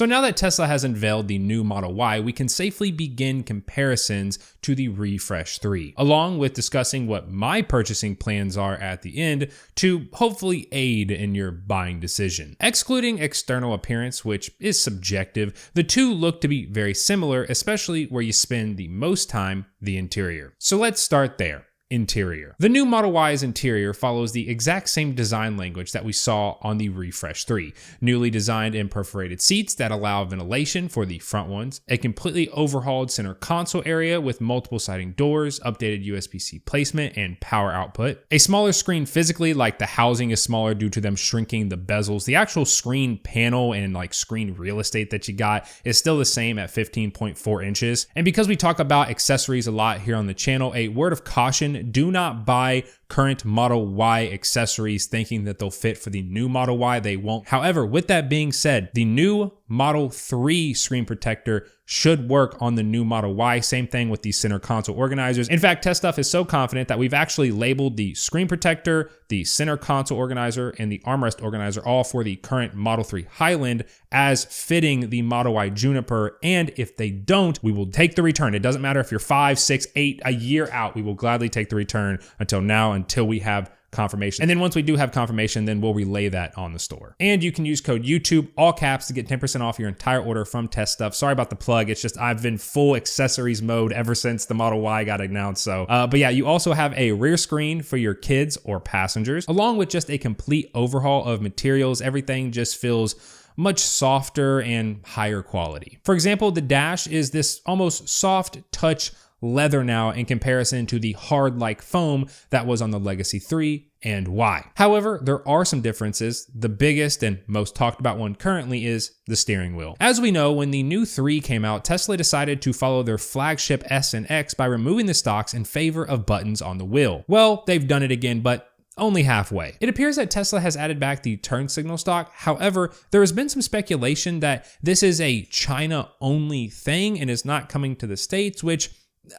So now that Tesla has unveiled the new Model Y, we can safely begin comparisons to the Refresh 3, along with discussing what my purchasing plans are at the end to hopefully aid in your buying decision. Excluding external appearance, which is subjective, the two look to be very similar, especially where you spend the most time the interior. So let's start there. Interior. The new Model Y's interior follows the exact same design language that we saw on the Refresh 3. Newly designed and perforated seats that allow ventilation for the front ones, a completely overhauled center console area with multiple sliding doors, updated USB-C placement and power output, a smaller screen physically, like the housing is smaller due to them shrinking the bezels. The actual screen panel and like screen real estate that you got is still the same at 15.4 inches. And because we talk about accessories a lot here on the channel, a word of caution: do not buy current Model Y accessories thinking that they'll fit for the new Model Y. They won't. However, with that being said, the new Model 3 screen protector should work on the new Model Y. Same thing with the center console organizers. In fact, Test Stuff is so confident that we've actually labeled the screen protector, the center console organizer, and the armrest organizer all for the current Model 3 Highland as fitting the Model Y Juniper. And if they don't, we will take the return. It doesn't matter if you're 5, 6, 8, a year out, we will gladly take the return until we have confirmation. And then once we do have confirmation, then we'll relay that on the store. And you can use code YouTube, all caps, to get 10% off your entire order from Test Stuff. Sorry about the plug. It's just I've been full accessories mode ever since the Model Y got announced. So, but yeah, you also have a rear screen for your kids or passengers, along with just a complete overhaul of materials. Everything just feels much softer and higher quality. For example, the dash is this almost soft touch leather now in comparison to the hard like foam that was on the Legacy 3 and Y. However, there are some differences. The biggest and most talked about one currently is the steering wheel. As we know, when the new 3 came out, Tesla decided to follow their flagship S and X by removing the stalks in favor of buttons on the wheel. Well, they've done it again, but only halfway. It appears that Tesla has added back the turn signal stalk. However, there has been some speculation that this is a China-only thing and is not coming to the States, which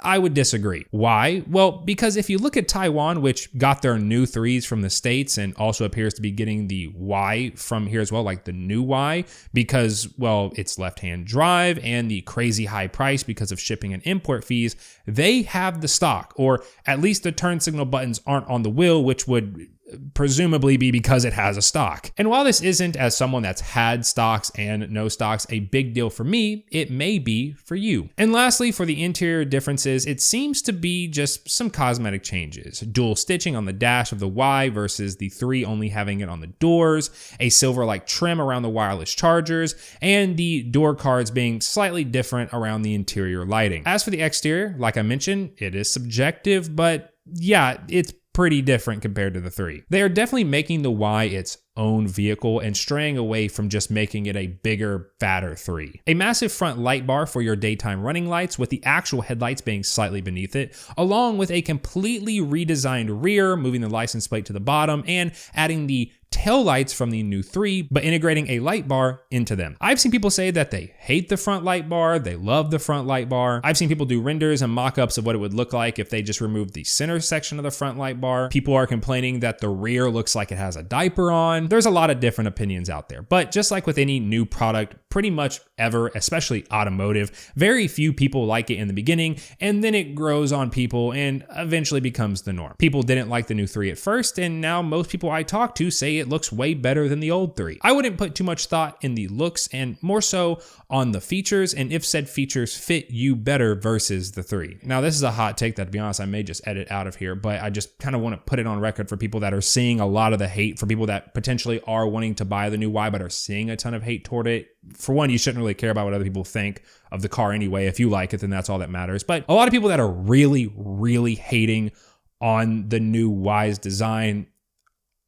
I would disagree. Why? Well, because if you look at Taiwan, which got their new 3s from the States and also appears to be getting the Y from here as well, like the new Y, because, well, it's left-hand drive and the crazy high price because of shipping and import fees, they have the stock, or at least the turn signal buttons aren't on the wheel, which would presumably be because it has a stock. And while this isn't, as someone that's had stocks and no stocks, a big deal for me, it may be for you. And lastly, for the interior differences, it seems to be just some cosmetic changes. Dual stitching on the dash of the Y versus the 3 only having it on the doors, a silver-like trim around the wireless chargers, and the door cards being slightly different around the interior lighting. As for the exterior, like I mentioned, it is subjective, but yeah, it's pretty different compared to the 3. They are definitely making the Y its own vehicle and straying away from just making it a bigger, fatter 3. A massive front light bar for your daytime running lights, with the actual headlights being slightly beneath it, along with a completely redesigned rear, moving the license plate to the bottom and adding the tail lights from the new 3, but integrating a light bar into them. I've seen people say that they hate the front light bar, they love the front light bar. I've seen people do renders and mock-ups of what it would look like if they just removed the center section of the front light bar. People are complaining that the rear looks like it has a diaper on. There's a lot of different opinions out there, but just like with any new product, pretty much ever, especially automotive, very few people like it in the beginning, and then it grows on people and eventually becomes the norm. People didn't like the new 3 at first, and now most people I talk to say it looks way better than the old 3. I wouldn't put too much thought in the looks and more so on the features and if said features fit you better versus the 3. Now, this is a hot take that, to be honest, I may just edit out of here, but I just kind of want to put it on record for people that are seeing a lot of the hate, for people that potentially are wanting to buy the new Y but are seeing a ton of hate toward it. For one, you shouldn't really care about what other people think of the car anyway. If you like it, then that's all that matters. But a lot of people that are really, really hating on the new Y's design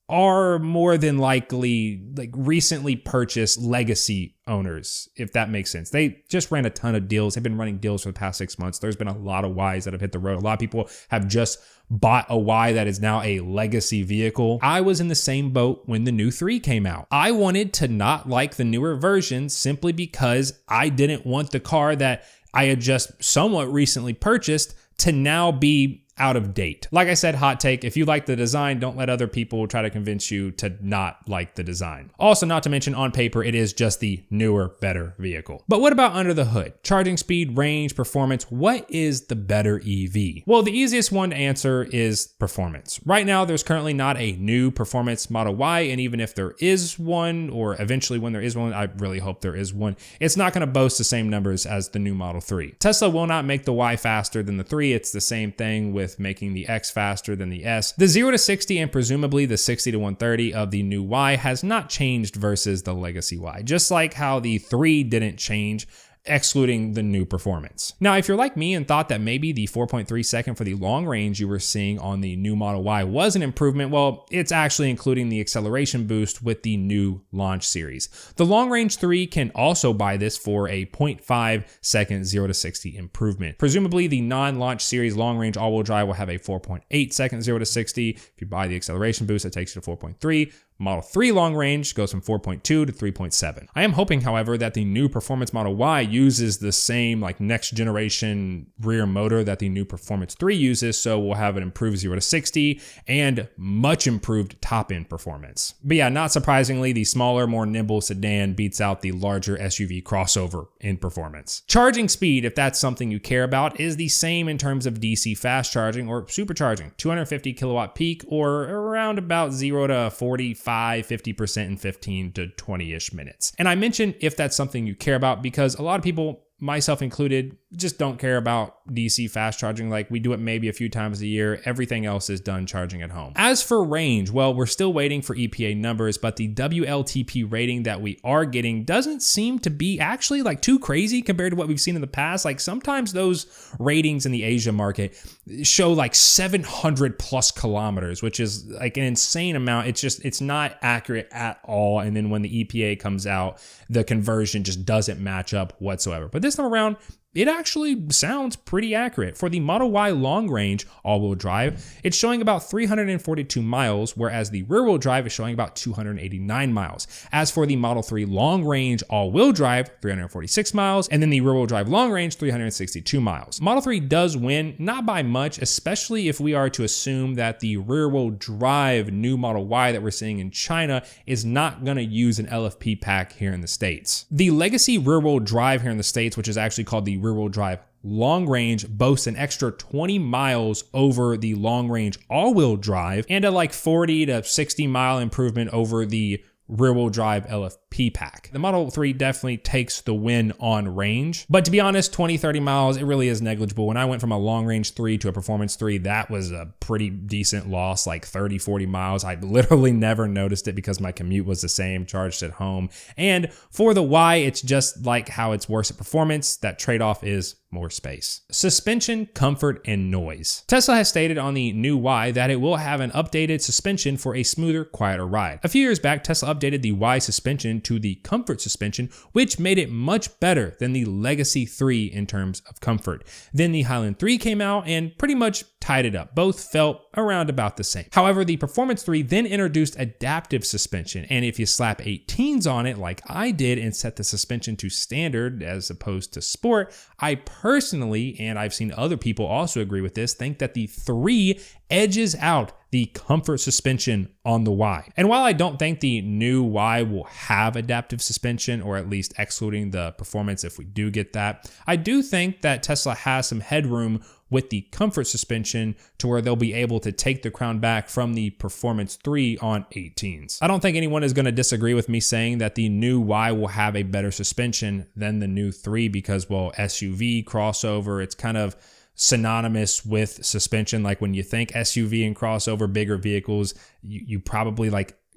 are more than likely like recently purchased legacy owners, if that makes sense. They just ran a ton of deals. They've been running deals for the past 6 months. There's been a lot of Ys that have hit the road. A lot of people have just bought a Y that is now a legacy vehicle. I was in the same boat when the new 3 came out. I wanted to not like the newer version simply because I didn't want the car that I had just somewhat recently purchased to now be out of date. Like I said, hot take, if you like the design, don't let other people try to convince you to not like the design. Also, not to mention, on paper, it is just the newer, better vehicle. But what about under the hood? Charging speed, range, performance, what is the better EV? Well, the easiest one to answer is performance. Right now, there's currently not a new performance Model Y, and even if there is one, or eventually when there is one, I really hope there is one, it's not gonna boast the same numbers as the new Model 3. Tesla will not make the Y faster than the 3, it's the same thing with making the X faster than the S. The 0 to 60 and presumably the 60 to 130 of the new Y has not changed versus the legacy Y, just like how the 3 didn't change, excluding the new performance. Now, if you're like me and thought that maybe the 4.3 second for the long range you were seeing on the new Model Y was an improvement, well, it's actually including the acceleration boost with the new launch series. The long range 3 can also buy this for a 0.5 second 0 to 60 improvement. Presumably, the non-launch series long range all-wheel drive will have a 4.8 second 0 to 60. If you buy the acceleration boost, that takes you to 4.3. Model 3 long range goes from 4.2 to 3.7. I am hoping, however, that the new Performance Model Y uses the same next generation rear motor that the new Performance 3 uses, so we'll have an improved 0 to 60 and much improved top end performance. But yeah, not surprisingly, the smaller, more nimble sedan beats out the larger SUV crossover in performance. Charging speed, if that's something you care about, is the same in terms of DC fast charging or supercharging, 250 kilowatt peak or around about 0 to 50% in 15 to 20-ish minutes. And I mentioned if that's something you care about because a lot of people, myself included, just don't care about DC fast charging. Like, we do it maybe a few times a year. Everything else is done charging at home. As for range, well, we're still waiting for EPA numbers, but the WLTP rating that we are getting doesn't seem to be actually too crazy compared to what we've seen in the past. Sometimes those ratings in the Asia market show 700 plus kilometers, which is an insane amount. It's not accurate at all. And then when the EPA comes out, the conversion just doesn't match up whatsoever. But this time around, it actually sounds pretty accurate. For the Model Y long range all-wheel drive, it's showing about 342 miles, whereas the rear-wheel drive is showing about 289 miles. As for the Model 3 long range all-wheel drive, 346 miles, and then the rear-wheel drive long range, 362 miles. Model 3 does win, not by much, especially if we are to assume that the rear-wheel drive new Model Y that we're seeing in China is not going to use an LFP pack here in the States. The legacy rear-wheel drive here in the States, which is actually called the rear-wheel drive long range, boasts an extra 20 miles over the long range all-wheel drive and a 40 to 60 mile improvement over the rear-wheel drive LFP pack. The Model 3 definitely takes the win on range, but to be honest, 20-30 miles, it really is negligible. When I went from a long range 3 to a performance 3, that was a pretty decent loss, 30-40 miles. I literally never noticed it because my commute was the same, charged at home. And for the Y, it's just like how it's worse at performance. That trade-off is more space. Suspension, comfort, and noise. Tesla has stated on the new Y that it will have an updated suspension for a smoother, quieter ride. A few years back, Tesla updated the Y suspension to the comfort suspension, which made it much better than the Legacy 3 in terms of comfort. Then the Highland 3 came out and pretty much tied it up. Both felt around about the same. However, the Performance 3 then introduced adaptive suspension, and if you slap 18s on it like I did and set the suspension to standard as opposed to sport, I personally, and I've seen other people also agree with this, think that the 3 edges out the comfort suspension on the Y. And while I don't think the new Y will have adaptive suspension, or at least excluding the performance if we do get that, I do think that Tesla has some headroom with the comfort suspension to where they'll be able to take the crown back from the Performance 3 on 18s. I don't think anyone is going to disagree with me saying that the new Y will have a better suspension than the new 3 because, well, SUV, crossover, it's kind of synonymous with suspension. Like when you think SUV and crossover, bigger vehicles, you probably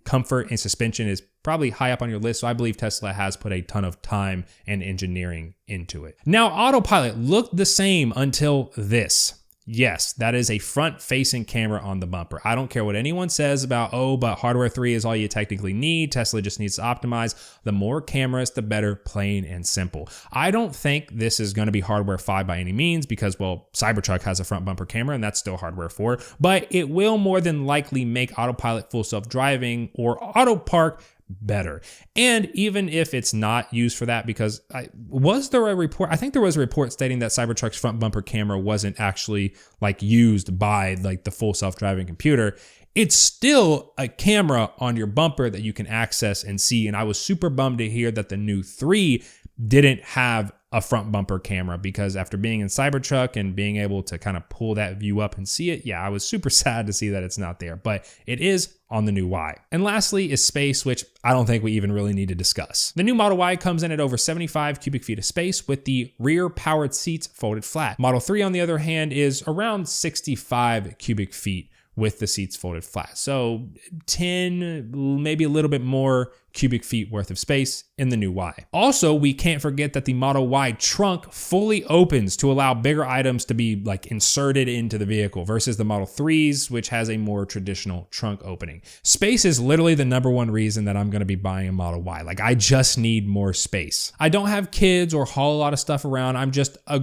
comfort and suspension is probably high up on your list. So I believe Tesla has put a ton of time and engineering into it. Now, autopilot looked the same until this. Yes, that is a front-facing camera on the bumper. I don't care what anyone says about, oh, but hardware 3 is all you technically need. Tesla just needs to optimize. The more cameras, the better, plain and simple. I don't think this is going to be hardware 5 by any means because, well, Cybertruck has a front bumper camera and that's still hardware 4, but it will more than likely make autopilot full self-driving or auto park better. And even if it's not used for that, because was there a report? I think there was a report stating that Cybertruck's front bumper camera wasn't actually like used by like the full self-driving computer. It's still a camera on your bumper that you can access and see. And I was super bummed to hear that the new 3 didn't have a front bumper camera, because after being in Cybertruck and being able to kind of pull that view up and see it, yeah, I was super sad to see that it's not there, but it is on the new Y. And lastly is space, which I don't think we even really need to discuss. The new Model Y comes in at over 75 cubic feet of space with the rear powered seats folded flat. Model 3, on the other hand, is around 65 cubic feet with the seats folded flat. So 10, maybe a little bit more cubic feet worth of space in the new Y. Also, we can't forget that the Model Y trunk fully opens to allow bigger items to be like inserted into the vehicle versus the Model 3s, which has a more traditional trunk opening. Space is literally the #1 reason that I'm going to be buying a Model Y. Like, I just need more space. I don't have kids or haul a lot of stuff around. I'm just a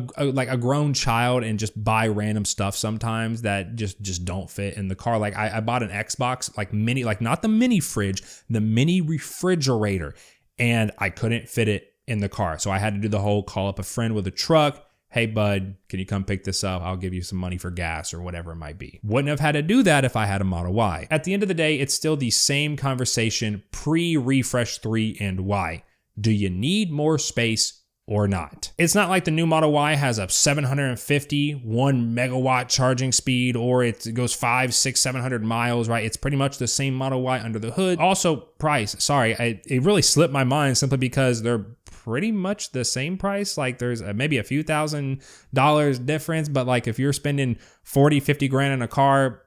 grown child and just buy random stuff sometimes that just don't fit in the car. Like I bought an Xbox, like mini, like not the mini fridge, the mini refrigerator, and I couldn't fit it in the car. So I had to do the whole call up a friend with a truck. Hey bud, can you come pick this up? I'll give you some money for gas or whatever it might be. Wouldn't have had to do that if I had a Model Y. At the end of the day, it's still the same conversation pre-refresh 3 and Y. Do you need more space or not? It's not like the new Model Y has a 750 1 megawatt charging speed, or it goes 500, 600, 700 miles, right? It's pretty much the same Model Y under the hood. Also, price. Sorry, it really slipped my mind simply because they're pretty much the same price. Like, there's maybe a few $1,000s difference, but like if you're spending 40, 50 grand in a car,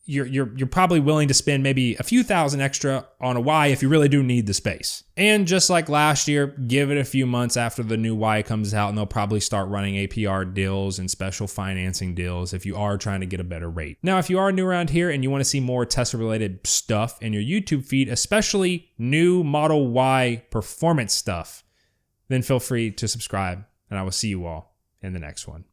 you're probably willing to spend maybe a few thousand extra on a Y if you really do need the space. And just like last year, give it a few months after the new Y comes out and they'll probably start running APR deals and special financing deals if you are trying to get a better rate. Now, if you are new around here and you want to see more Tesla related stuff in your YouTube feed, especially new Model Y performance stuff, then feel free to subscribe, and I will see you all in the next one.